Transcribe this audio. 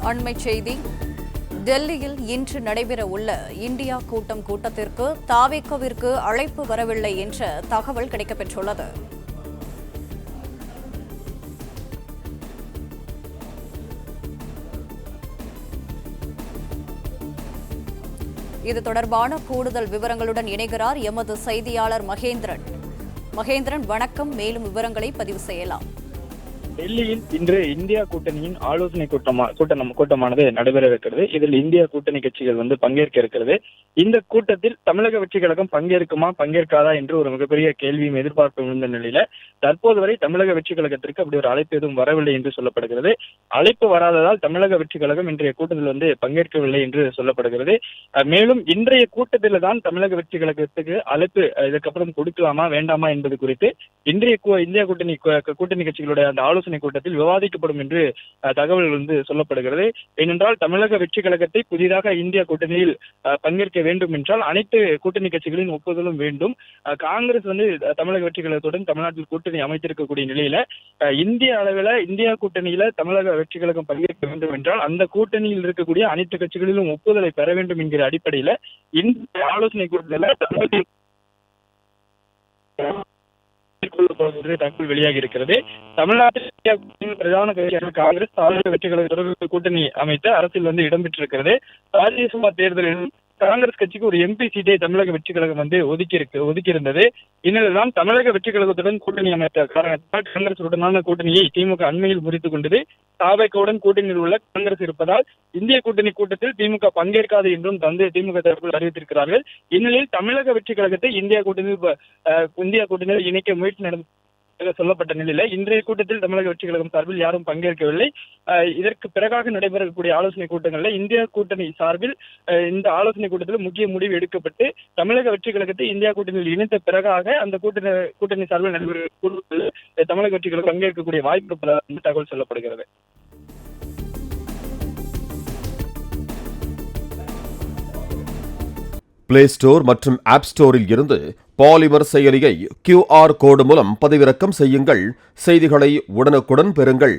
அண்மைச் செய்தி. டெல்லியில் இன்று நடைபெற உள்ள இந்தியா கூட்டத்திற்கு தாவேகாவிற்கு அழைப்பு வரவில்லை என்ற தகவல் கிடைக்கப்பெற்றுள்ளது. இது தொடர்பான கூடுதல் விவரங்களுடன் இணைகிறார் எமது செய்தியாளர் மகேந்திரன். வணக்கம். மேலும் விவரங்களை பதிவு செய்யலாம். டெல்லியில் இன்று இந்தியா கூட்டணியின் ஆலோசனை கூட்டமானது நடைபெறவிருக்கிறது. இதில் இந்தியா கூட்டணி கட்சிகள் பங்கேற்க இருக்கிறது. இந்த கூட்டத்தில் தமிழக வெற்றிக் கழகம் பங்கேற்குமா பங்கேற்காதா என்று ஒரு மிகப்பெரிய கேள்வியும் எதிர்பார்ப்பு இருந்த நிலையில தற்போது வரை தமிழக வெற்றிக் கழகத்திற்கு அப்படி ஒரு அழைப்பு எதுவும் வரவில்லை என்று சொல்லப்படுகிறது. அழைப்பு வராததால் தமிழக வெற்றிக் கழகம் இன்றைய கூட்டத்தில் பங்கேற்கவில்லை என்று சொல்லப்படுகிறது. மேலும் இன்றைய கூட்டத்தில் தான் தமிழக வெற்றிக் கழகத்துக்கு அழைப்பு இதுக்கப்புறம் கொடுக்கலாமா வேண்டாமா என்பது குறித்து இன்றைய இந்தியா கூட்டணி கட்சிகளுடைய அந்த ஆலோசனை கூட்டத்தில் விவாதிக்கப்படும் என்று தகவல் சொல்லப்படுகிறது. ஏனென்றால் தமிழக வெற்றி கழகத்தை புதிதாக இந்தியா கூட்டணியில் பங்கேற்க வேண்டும் என்றால் அனைத்து கூட்டணி கட்சிகளின் ஒப்புதலும் வேண்டும். காங்கிரஸ் தமிழக வெற்றி கழகத்துடன் தமிழ்நாட்டில் கூட்டணி அமைத்திருக்கக்கூடிய நிலையில இந்திய அளவில் இந்தியா கூட்டணியில தமிழக வெற்றி கழகம் பங்கேற்க வேண்டும் என்றால் அந்த கூட்டணியில் இருக்கக்கூடிய அனைத்து கட்சிகளிலும் ஒப்புதலை பெற வேண்டும் என்கிற அடிப்படையில இந்த ஆலோசனை கூட்டத்தில் தகவல் வெளியாகி இருக்கிறது. தமிழ்நாட்டில் பிரதான கட்சியான காங்கிரஸ் தமிழக வெற்றி கழக கூட்டணி அமைத்து அரசியல் இடம்பெற்றிருக்கிறது. ராஜ்யசபா தேர்தலில் காங்கிரஸ் கட்சிக்கு ஒரு எம்பி சீட்டை தமிழக வெற்றி கழகம் ஒதுக்கி இருந்தது. இந்நிலையில்தான் தமிழக வெற்றி கழகத்துடன் கூட்டணி அமைத்த காரணத்தால் காங்கிரசுடனான கூட்டணியை திமுக அண்மையில் முறித்துக் கொண்டது. தாவேகாவுடன் கூட்டணியில் உள்ள காங்கிரஸ் இருப்பதால் இந்திய கூட்டணி கூட்டத்தில் திமுக பங்கேற்காது என்றும் திமுக தரப்பில் அறிவித்திருக்கிறார்கள். இந்நிலையில் தமிழக வெற்றி கழகத்தை இந்தியா கூட்டணியில் இணைக்க முயற்சி நடந்த சொல்லப்பட்ட நிலையில இன்றைய கூட்டத்தில் தமிழக வெற்றி கழகம் சார்பில் யாரும் பங்கேற்கவில்லை. இதற்கு பிறகாக நடைபெறக்கூடிய ஆலோசனை கூட்டங்களில் இந்தியா கூட்டணி சார்பில் இந்த ஆலோசனை கூட்டத்தில் முக்கிய முடிவு எடுக்கப்பட்டு தமிழக வெற்றி கழகத்தை இந்தியா கூட்டணியில் இணைத்த பிறகாக அந்த கூட்டணி சார்பில் நடைபெறும் தமிழக வெற்றி கழகம் பங்கேற்கக்கூடிய வாய்ப்பு இருப்பதாக தகவல் சொல்லப்படுகிறது. பிளே ஸ்டோர் மற்றும் ஆப் ஸ்டோரில் இருந்து பாலிமர் செயலியை QR கோடு மூலம் பதிவிறக்கம் செய்யுங்கள். செய்திகளை உடனுக்குடன் பெறுங்கள்.